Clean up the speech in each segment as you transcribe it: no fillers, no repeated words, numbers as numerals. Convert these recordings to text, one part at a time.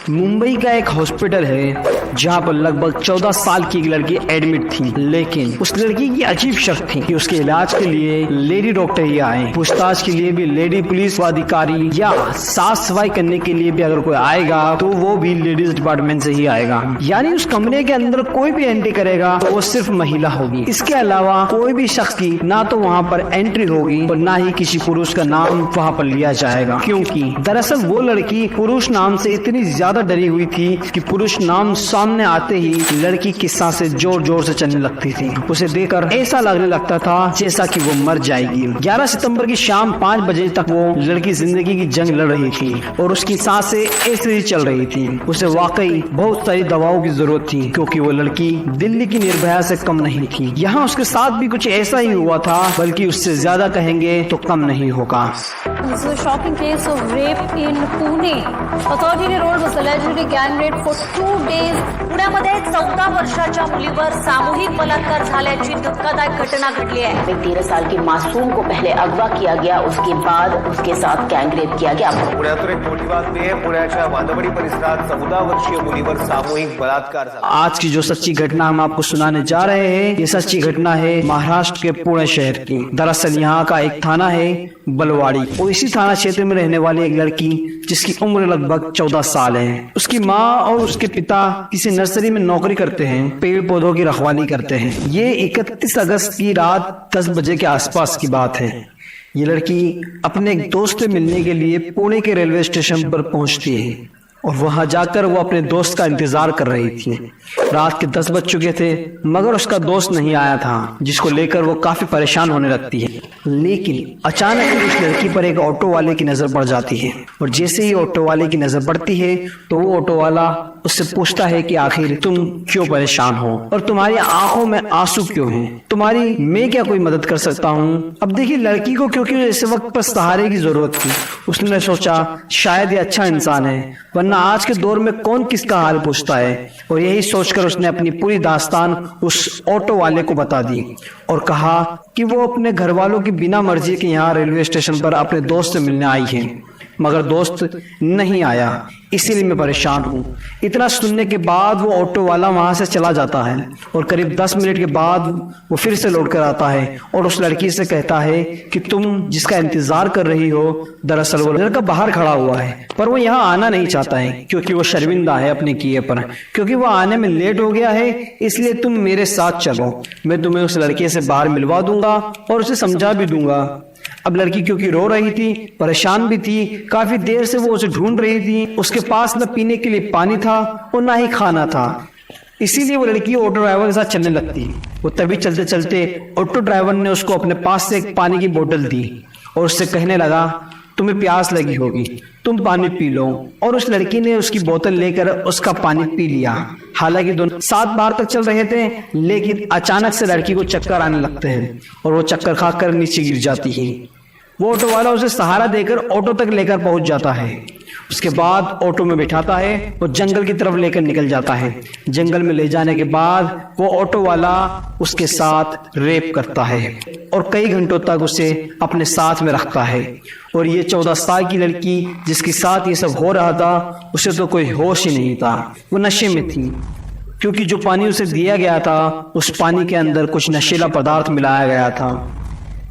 मुंबई का एक हॉस्पिटल है जहां पर लगभग 14 साल की एक लड़की एडमिट थी, लेकिन उस लड़की की अजीब शर्त थी कि उसके इलाज के लिए लेडी डॉक्टर ही आए। पूछताछ के लिए भी लेडी पुलिस अधिकारी या साफ सफाई करने के लिए भी अगर कोई आएगा तो वो भी लेडीज डिपार्टमेंट से ही आएगा। यानी उस कमरे के अंदर कोई भी एंट्री करेगा तो वो सिर्फ महिला होगी। इसके अलावा कोई भी शख्स की ना तो वहाँ पर एंट्री होगी और ना ही किसी पुरुष का नाम वहाँ पर लिया जाएगा, क्योंकि दरअसल वो लड़की पुरुष नाम से इतनी ज्यादा डरी हुई थी कि पुरुष नाम सामने आते ही लड़की की सांसें जोर जोर से चलने लगती थी। उसे देखकर ऐसा लगने लगता था जैसा कि वो मर जाएगी। 11 सितंबर की शाम 5 बजे तक वो लड़की जिंदगी की जंग लड़ रही थी और उसकी सांसें ऐसे ही चल रही थी। उसे वाकई बहुत सारी दवाओं की जरूरत थी, क्योंकि वो लड़की दिल्ली की निर्भया से कम नहीं थी। यहाँ उसके साथ भी कुछ ऐसा ही हुआ था, बल्कि उससे ज्यादा कहेंगे तो कम नहीं होगा। This is a shocking case of rape in Pune. Authority road was allegedly gang raped for 2 days. पुण्यामध्ये 14 वर्षाच्या मुलीवर सामूहिक बलात्कार झाल्याची धक्कादायक घटना घडली आहे। 13 साल की मासूम को पहले अगवा किया गया, उसके बाद उसके साथ गैंगरेप किया गया। पुण्यातून एक मोठी बातमी आहे। पुण्याच्या वांदवडी परिसरात 14 वर्षीय मुलीवर सामूहिक बलात्कार झाला। आज की जो सच्ची घटना हम आपको सुनाने जा रहे हैं, ये सच्ची घटना है महाराष्ट्र के पुणे शहर की। दरअसल यहाँ का एक थाना है बलवाड़ी, और इसी थाना क्षेत्र में रहने वाली एक लड़की जिसकी उम्र लगभग 14 साल है। उसकी माँ और उसके पिता किसी नर्सरी में नौकरी करते हैं, पेड़ पौधों की रखवाली करते हैं। ये 31 अगस्त की रात 10 बजे के आसपास की बात है। ये लड़की अपने एक दोस्त से मिलने के लिए पुणे के रेलवे स्टेशन पर पहुंचती है और वहां जाकर वो अपने दोस्त का इंतजार कर रही थी। रात के 10 बज चुके थे, मगर उसका दोस्त नहीं आया था, जिसको लेकर वो काफी परेशान होने लगती है। लेकिन अचानक उस लड़की पर एक ऑटो वाले की नजर पड़ जाती है, और जैसे ही ऑटो वाले की नजर पड़ती है तो वो ऑटो वाला उससे पूछता है कि आखिर तुम क्यों परेशान हो और तुम्हारी आंखों में आंसू क्यों हैं? तुम्हारी मैं क्या कोई मदद कर सकता हूँ? अब देखिए, लड़की को क्योंकि इस वक्त पर सहारे की जरूरत थी, उसने सोचा शायद ये अच्छा इंसान है, वरना आज के दौर में कौन किसका हाल पूछता है। और यही सोचकर उसने अपनी पूरी दास्तान उस ऑटो वाले को बता दी और कहा कि वो अपने घर वालों की बिना मर्जी के यहाँ रेलवे स्टेशन पर अपने दोस्त से मिलने आई है, मगर दोस्त नहीं आया, इसीलिए मैं परेशान हूँ। इतना सुनने के बाद वो ऑटो वाला वहां से चला जाता है और करीब 10 मिनट के बाद वो फिर से लौट कर आता है और उस लड़की से कहता है कि तुम जिसका इंतजार कर रही हो, दरअसल वो लड़का बाहर खड़ा हुआ है, पर वो यहाँ आना नहीं चाहता है क्योंकि वो शर्मिंदा है अपने किए पर, क्योंकि वो आने में लेट हो गया है। इसलिए तुम मेरे साथ चलो, मैं तुम्हें उस लड़के से बाहर मिलवा दूंगा और उसे समझा भी दूंगा। अब लड़की क्योंकि रो रही थी, परेशान भी थी, काफी देर से वो उसे ढूंढ रही थी। उसके पास न पीने के लिए पानी था और ना ही खाना था, इसीलिए वो लड़की ऑटो ड्राइवर के साथ चलने लगती। वो तभी चलते चलते ऑटो ड्राइवर ने उसको अपने पास से एक पानी की बोतल दी और उससे कहने लगा, तुम्हें प्यास लगी होगी, तुम पानी पी लो। और उस लड़की ने उसकी बोतल लेकर उसका पानी पी लिया। हालांकि दोनों साथ बाहर तक चल रहे थे, लेकिन अचानक से लड़की को चक्कर आने लगते हैं और वो चक्कर खाकर नीचे गिर जाती है। वो ऑटो वाला उसे सहारा देकर ऑटो तक लेकर पहुंच जाता है। उसके बाद ऑटो में बिठाता है और जंगल की तरफ लेकर निकल जाता है। जंगल में ले जाने के बाद वो ऑटो वाला उसके साथ रेप करता है और कई घंटों तक उसे अपने साथ में रखता है। और ये 14 साल की लड़की जिसके साथ ये सब हो रहा था, उसे तो कोई होश ही नहीं था, वो नशे में थी, क्योंकि जो पानी उसे दिया गया था उस पानी के अंदर कुछ नशीला पदार्थ मिलाया गया था।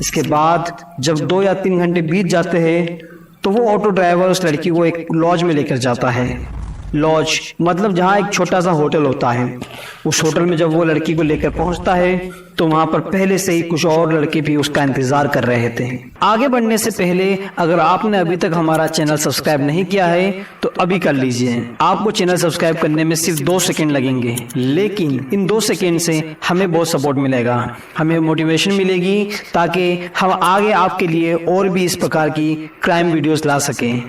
इसके बाद जब 2 या 3 घंटे बीत जाते हैं तो वो ऑटो ड्राइवर उस लड़की को एक लॉज में लेकर जाता है। लॉज मतलब जहाँ एक छोटा सा होटल होता है। उस होटल में जब वो लड़की को लेकर पहुंचता है तो वहां पर पहले से ही कुछ और लड़के भी उसका इंतजार कर रहे थे। आगे बढ़ने से पहले अगर आपने अभी तक हमारा चैनल सब्सक्राइब नहीं किया है तो अभी कर लीजिए। आपको चैनल सब्सक्राइब करने में सिर्फ 2 सेकंड लगेंगे, लेकिन इन 2 सेकंड से हमें बहुत सपोर्ट मिलेगा, हमें मोटिवेशन मिलेगी, ताकि हम आगे आपके लिए और भी इस प्रकार की क्राइम वीडियोस ला सकें।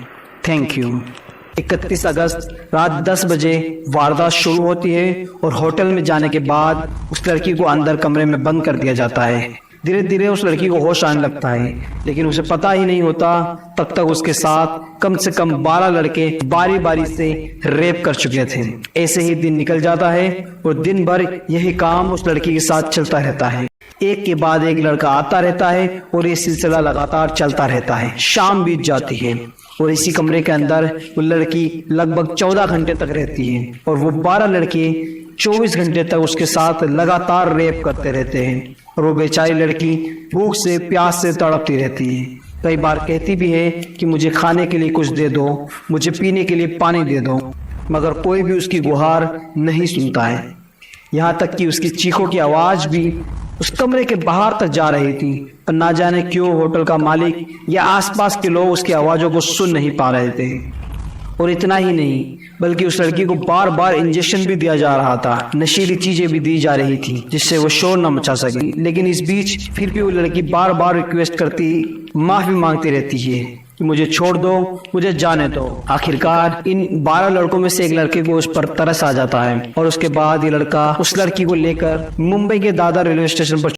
Thank you. 31 अगस्त रात 10 बजे वारदात शुरू होती है और होटल में जाने के बाद उस लड़की को अंदर कमरे में बंद कर दिया जाता है। धीरे धीरे उस लड़की को होश आने लगता है, लेकिन उसे पता ही नहीं होता तब तक उसके साथ कम से कम 12 लड़के बारी बारी से रेप कर चुके थे। ऐसे ही दिन निकल जाता है और दिन भर यही काम उस लड़की के साथ चलता रहता है। एक के बाद एक लड़का आता रहता है और ये सिलसिला लगातार चलता रहता है। शाम बीत जाती है और इसी कमरे के अंदर वो लड़की लगभग 14 घंटे तक रहती है और वो 12 लड़के 24 घंटे तक उसके साथ लगातार रेप करते रहते हैं और वो बेचारी लड़की भूख से प्यास से तड़पती रहती है। कई बार कहती भी है कि मुझे खाने के लिए कुछ दे दो, मुझे पीने के लिए पानी दे दो, मगर कोई भी उसकी गुहार नहीं सुनता है। यहाँ तक कि उसकी चीखों की आवाज भी उस कमरे के बाहर तक जा रही थी, पर ना जाने क्यों होटल का मालिक या आसपास के लोग उसकी आवाजों को सुन नहीं पा रहे थे। और इतना ही नहीं, बल्कि उस लड़की को बार बार इंजेक्शन भी दिया जा रहा था, नशीली चीजें भी दी जा रही थी जिससे वो शोर न मचा सके। लेकिन इस बीच फिर भी वो लड़की बार बार रिक्वेस्ट करती, माफी मांगती रहती है कि मुझे छोड़ दो, मुझे जाने दो। आखिरकार इन 12 लड़कों में से एक लड़के को उस पर तरस आ जाता है और उसके बाद ये लड़का उस लड़की को लेकर मुंबई के दादर रेलवे स्टेशन पर,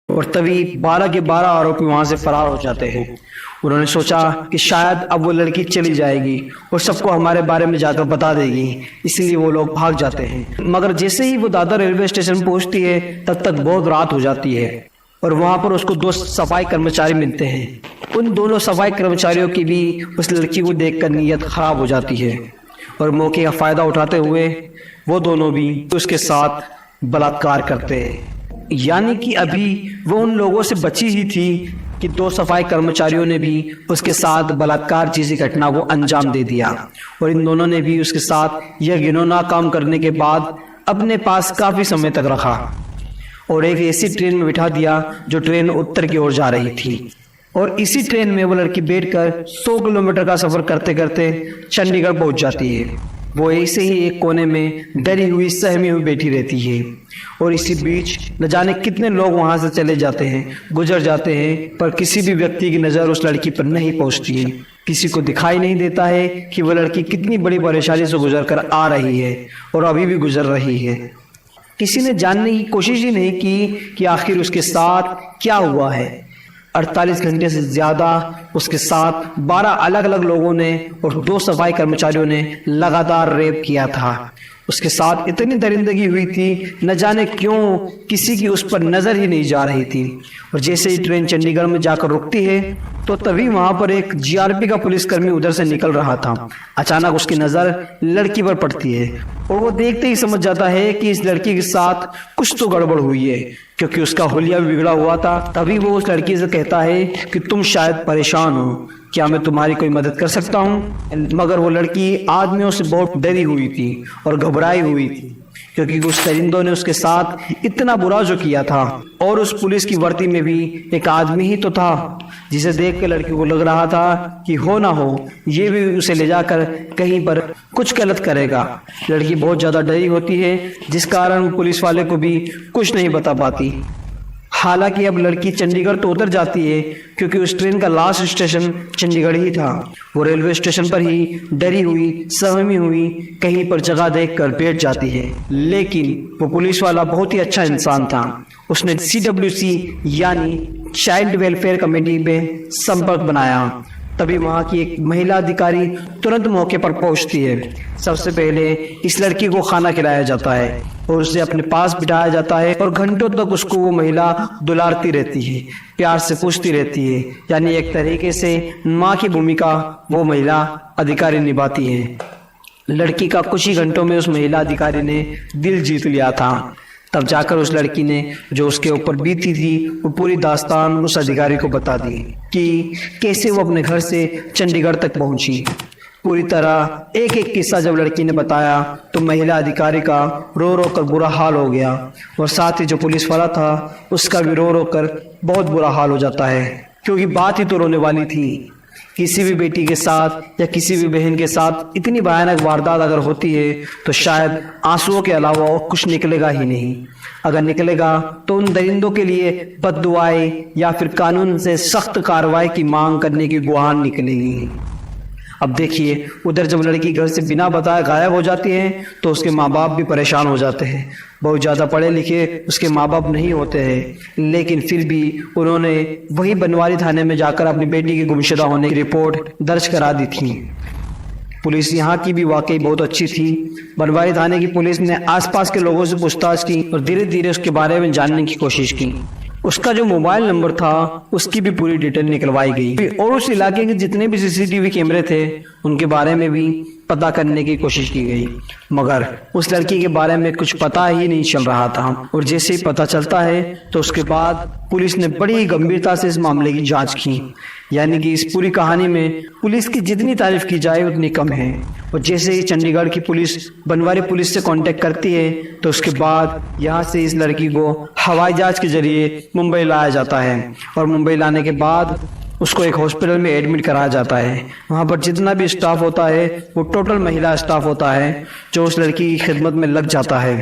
और तभी 12 के 12 आरोपी वहां से फरार हो जाते हैं। उन्होंने सोचा कि शायद अब वो लड़की चली जाएगी और सबको हमारे बारे में जाकर बता देगी, इसलिए वो लोग भाग जाते हैं। मगर जैसे ही वो दादर रेलवे स्टेशन पहुंचती है तब तक बहुत रात हो जाती है और वहां पर उसको 2 सफाई कर्मचारी मिलते हैं। उन दोनों सफाई कर्मचारियों की भी उस लड़की को देखकर नीयत खराब हो जाती है और मौके का फायदा उठाते हुए वो दोनों भी उसके साथ बलात्कार करते हैं। यानी कि अभी वो उन लोगों से बची ही थी कि 2 सफाई कर्मचारियों ने भी उसके साथ बलात्कार जैसी घटना को अंजाम दे दिया और इन दोनों ने भी उसके साथ यह घिनौना काम करने के बाद अपने पास काफी समय तक रखा और एक ऐसी ट्रेन में बिठा दिया जो ट्रेन उत्तर की ओर जा रही थी। और इसी ट्रेन में वो लड़की बैठकर 100 किलोमीटर का सफर करते करते चंडीगढ़ पहुंच जाती है। वो ऐसे ही एक कोने में डरी हुई सहमी हुई बैठी रहती है और इसी बीच न जाने कितने लोग वहां से चले जाते हैं, गुजर जाते हैं, पर किसी भी व्यक्ति की नजर उस लड़की पर नहीं पहुंचती है। किसी को दिखाई नहीं देता है कि वो लड़की कितनी बड़ी परेशानी से गुजर कर आ रही है और अभी भी गुजर रही है। किसी ने जानने की कोशिश ही नहीं की कि आखिर उसके साथ क्या हुआ है। 48 घंटे से ज्यादा उसके साथ 12 अलग अलग लोगों ने और 2 सफाई कर्मचारियों ने लगातार रेप किया था। उसके साथ इतनी दरिंदगी हुई थी, न जाने क्यों किसी की उस पर नजर ही नहीं जा रही थी। और जैसे ही ट्रेन चंडीगढ़ में जाकर रुकती है तो तभी वहां पर एक जीआरपी का पुलिसकर्मी उधर से निकल रहा था। अचानक उसकी नजर लड़की पर पड़ती है और वो देखते ही समझ जाता है कि इस लड़की के साथ कुछ तो गड़बड़ हुई है, क्योंकि उसका हुलिया भी बिगड़ा हुआ था। तभी वो उस लड़की से कहता है कि तुम शायद परेशान हो, क्या मैं तुम्हारी कोई मदद कर सकता हूँ? मगर वो लड़की आदमियों से बहुत डरी हुई थी और घबराई हुई थी, क्योंकि उस दरिंदों ने उसके साथ इतना बुरा जो किया था। और उस पुलिस की वर्दी में भी एक आदमी ही तो था जिसे देख के लड़की को लग रहा था कि हो ना हो ये भी उसे ले जाकर कहीं पर कुछ गलत करेगा। लड़की बहुत ज्यादा डरी होती है, जिस कारण पुलिस वाले को भी कुछ नहीं बता पाती। हालांकि अब लड़की चंडीगढ़ तो उतर जाती है, क्योंकि उस ट्रेन का लास्ट स्टेशन चंडीगढ़ ही था। वो रेलवे स्टेशन पर ही डरी हुई सहमी हुई कहीं पर जगह देखकर बैठ जाती है। लेकिन वो पुलिस वाला बहुत ही अच्छा इंसान था। उसने CWC यानी चाइल्ड वेलफेयर कमेटी में संपर्क बनाया। तभी वहां की एक महिला अधिकारी तुरंत मौके पर पहुंचती है। सबसे पहले इस लड़की को खाना खिलाया जाता है और उसे अपने पास बिठाया जाता है और घंटों तक उसको वो महिला दुलारती रहती है, प्यार से पूछती रहती है। यानी एक तरीके से माँ की भूमिका वो महिला अधिकारी निभाती है। लड़की का कुछ ही घंटों में उस महिला अधिकारी ने दिल जीत लिया था। तब जाकर उस लड़की ने जो उसके ऊपर बीती थी वो पूरी दास्तान उस अधिकारी को बता दी कि कैसे वो अपने घर से चंडीगढ़ तक पहुंची। पूरी तरह एक एक किस्सा जब लड़की ने बताया तो महिला अधिकारी का रो रो कर बुरा हाल हो गया और साथ ही जो पुलिस वाला था उसका भी रो रो कर बहुत बुरा हाल हो जाता है, क्योंकि बात ही तो रोने वाली थी। किसी भी बेटी के साथ या किसी भी बहन के साथ इतनी भयानक वारदात अगर होती है तो शायद आंसुओं के अलावा और कुछ निकलेगा ही नहीं। अगर निकलेगा तो उन दरिंदों के लिए बद्दुआएं या फिर कानून से सख्त कार्रवाई की मांग करने की गुहार निकलेगी। अब देखिए, उधर जब लड़की घर से बिना बताए गायब हो जाती है तो उसके माँ बाप भी परेशान हो जाते हैं। बहुत ज़्यादा पढ़े लिखे उसके माँ बाप नहीं होते हैं, लेकिन फिर भी उन्होंने वही बनवारी थाने में जाकर अपनी बेटी की गुमशुदा होने की रिपोर्ट दर्ज करा दी थी। पुलिस यहाँ की भी वाकई बहुत अच्छी थी। बनवारी थाने की पुलिस ने आसपास के लोगों से पूछताछ की और धीरे धीरे उसके बारे में जानने की कोशिश की। उसका जो मोबाइल नंबर था उसकी भी पूरी डिटेल निकलवाई गई और उस इलाके के जितने भी सीसीटीवी कैमरे थे उनके बारे में भी पता करने की कोशिश की गई, मगर उस लड़की के बारे में कुछ पता ही नहीं चल रहा था। और जैसे ही पता चलता है तो उसके बाद पुलिस ने बड़ी गंभीरता से इस मामले की जांच की। यानी कि इस पूरी कहानी में पुलिस की जितनी तारीफ की जाए उतनी कम है। और जैसे ही चंडीगढ़ की पुलिस बनवारी पुलिस से कांटेक्ट करती है तो उसके बाद यहाँ से इस लड़की को हवाई जहाज के जरिए मुंबई लाया जाता है और मुंबई लाने के बाद उसको एक हॉस्पिटल में एडमिट कराया जाता है। वहाँ पर जितना भी स्टाफ होता है वो टोटल महिला स्टाफ होता है जो उस लड़की की खिदमत में लग जाता है।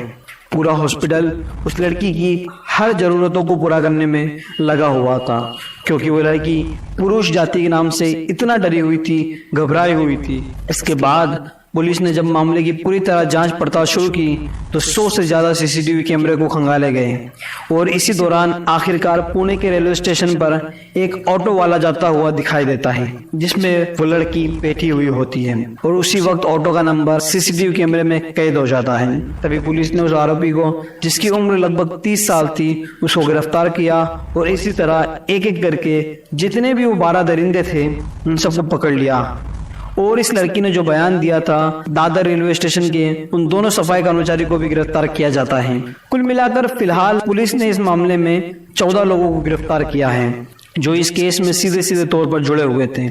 पूरा हॉस्पिटल उस लड़की की हर जरूरतों को पूरा करने में लगा हुआ था, क्योंकि वो लड़की पुरुष जाति के नाम से इतना डरी हुई थी, घबराई हुई थी। इसके बाद पुलिस ने जब मामले की पूरी तरह जांच पड़ताल शुरू की तो 100 से ज्यादा सीसीटीवी कैमरे को खंगाले गए और इसी दौरान आखिरकार पुणे के रेलवे स्टेशन पर एक ऑटो वाला जाता हुआ दिखाई देता है जिसमें वो लड़की बैठी हुई होती है और उसी वक्त ऑटो का नंबर सीसीटीवी कैमरे में कैद हो जाता है। तभी पुलिस ने उस आरोपी को, जिसकी उम्र लगभग 30 साल थी, उसको गिरफ्तार किया और इसी तरह एक एक करके जितने भी वो 12 दरिंदे थे उन सबको पकड़ लिया। और इस लड़की ने जो बयान दिया था दादर रेलवे स्टेशन के, उन दोनों सफाई कर्मचारी को भी गिरफ्तार किया जाता है। कुल मिलाकर फिलहाल पुलिस ने इस मामले में 14 लोगों को गिरफ्तार किया है जो इस केस में सीधे सीधे तौर पर जुड़े हुए थे।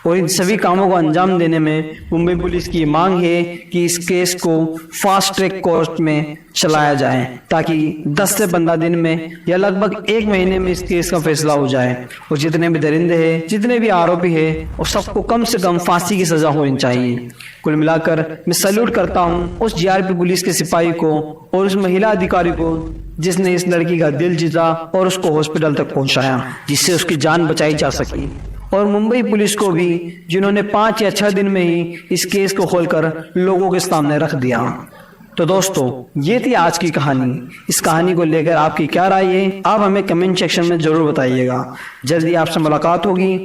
और इन सभी कामों को अंजाम देने में मुंबई पुलिस की मांग है कि इस केस को फास्ट ट्रैक कोर्ट में चलाया जाए ताकि 10 से 15 दिन में या लगभग 1 महीने में इस केस का फैसला हो जाए और जितने भी दरिंदे हैं, जितने भी आरोपी हैं, और सबको कम से कम फांसी की सजा होनी चाहिए। कुल मिलाकर मैं सैल्यूट करता हूँ उस जीआरपी पुलिस के सिपाही को और उस महिला अधिकारी को जिसने इस लड़की का दिल जीता और उसको हॉस्पिटल तक पहुंचाया जिससे उसकी जान बचाई जा सकी, और मुंबई पुलिस को भी जिन्होंने 5 या 6 दिन में ही इस केस को खोलकर लोगों के सामने रख दिया। तो दोस्तों, ये थी आज की कहानी। इस कहानी को लेकर आपकी क्या राय है आप हमें कमेंट सेक्शन में जरूर बताइएगा। जल्दी आपसे मुलाकात होगी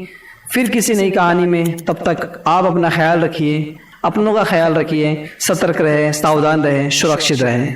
फिर किसी नई कहानी में। तब तक आप अपना ख्याल रखिए, अपनों का ख्याल रखिए, सतर्क रहे, सावधान रहे, सुरक्षित रहे।